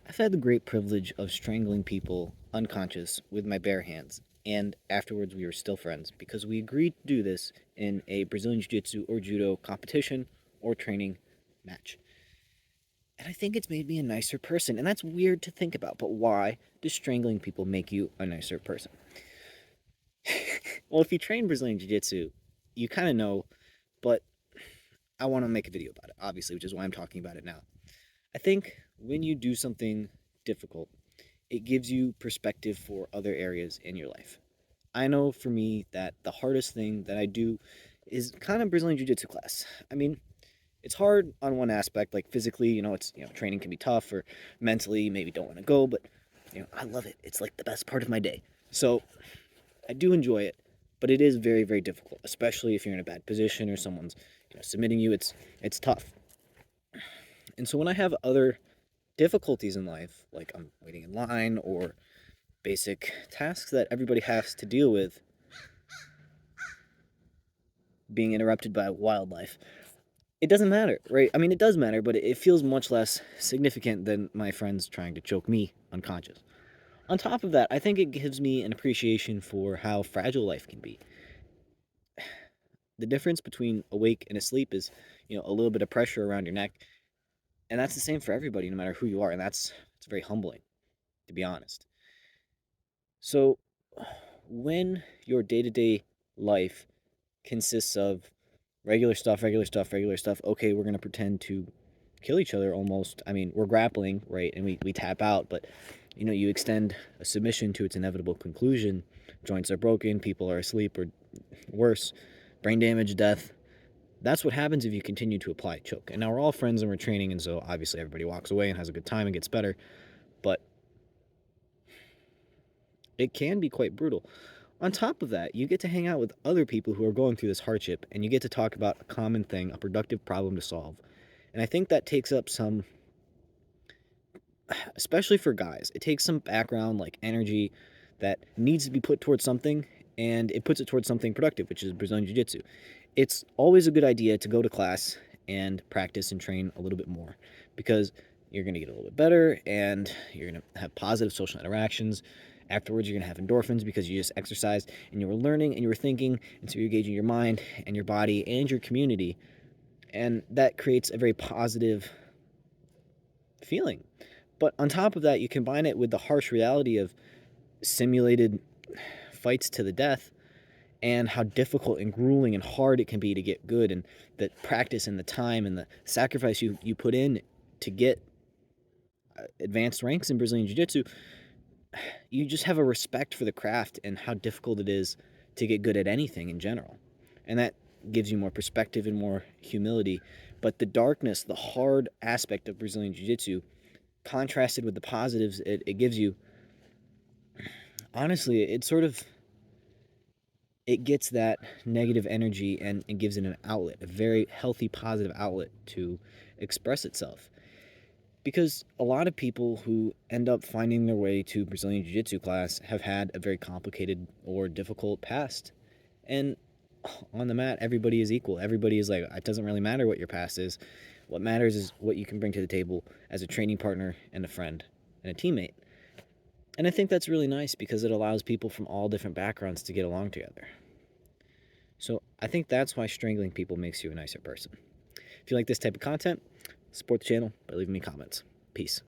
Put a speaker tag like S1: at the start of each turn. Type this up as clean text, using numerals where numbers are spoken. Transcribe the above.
S1: I've had the great privilege of strangling people unconscious with my bare hands, and afterwards we were still friends because we agreed to do this in a Brazilian Jiu Jitsu or Judo competition or training match. And I think it's made me a nicer person, and that's weird to think about, but why does strangling people make you a nicer person? Well, if you train Brazilian Jiu Jitsu, you kind of know, but I want to make a video about it, obviously, which is why I'm talking about it now. I think when you do something difficult, it gives you perspective for other areas in your life. I know for me that the hardest thing that I do is kind of Brazilian Jiu Jitsu class. I mean, it's hard on one aspect, like physically, training can be tough, or mentally, maybe don't want to go, but, I love it. It's like the best part of my day. So I do enjoy it, but it is very, very difficult, especially if you're in a bad position or someone's, submitting you. It's tough. And so when I have other difficulties in life, like I'm waiting in line or basic tasks that everybody has to deal with, being interrupted by wildlife, it doesn't matter, right? I mean, it does matter, but it feels much less significant than my friends trying to choke me unconscious. On top of that, I think it gives me an appreciation for how fragile life can be. The difference between awake and asleep is, a little bit of pressure around your neck, and that's the same for everybody, no matter who you are, and it's very humbling, to be honest. So, when your day to day life consists of regular stuff, regular stuff, regular stuff, okay, we're going to pretend to kill each other almost. I mean, we're grappling, right? And we tap out, but you extend a submission to its inevitable conclusion. Joints are broken, people are asleep, or worse, brain damage, death. That's what happens if you continue to apply choke. And now we're all friends and we're training, and so obviously everybody walks away and has a good time and gets better. But it can be quite brutal. On top of that, you get to hang out with other people who are going through this hardship, and you get to talk about a common thing, a productive problem to solve. And I think that takes up some, especially for guys, it takes some background, like energy, that needs to be put towards something, and it puts it towards something productive, which is Brazilian Jiu Jitsu. It's always a good idea to go to class and practice and train a little bit more because you're going to get a little bit better and you're going to have positive social interactions. Afterwards, you're going to have endorphins because you just exercised and you were learning and you were thinking, and so you're engaging your mind and your body and your community, and that creates a very positive feeling. But on top of that, you combine it with the harsh reality of simulated fights to the death and how difficult and grueling and hard it can be to get good, and the practice and the time and the sacrifice you put in to get advanced ranks in Brazilian Jiu-Jitsu. You just have a respect for the craft and how difficult it is to get good at anything in general. And that gives you more perspective and more humility. But the darkness, the hard aspect of Brazilian Jiu-Jitsu, contrasted with the positives it gives you, honestly, it gets that negative energy and gives it an outlet, a very healthy, positive outlet to express itself. Because a lot of people who end up finding their way to Brazilian Jiu Jitsu class have had a very complicated or difficult past. And on the mat, everybody is equal. Everybody is like, it doesn't really matter what your past is. What matters is what you can bring to the table as a training partner and a friend and a teammate. And I think that's really nice because it allows people from all different backgrounds to get along together. So I think that's why strangling people makes you a nicer person. If you like this type of content, support the channel by leaving me comments. Peace.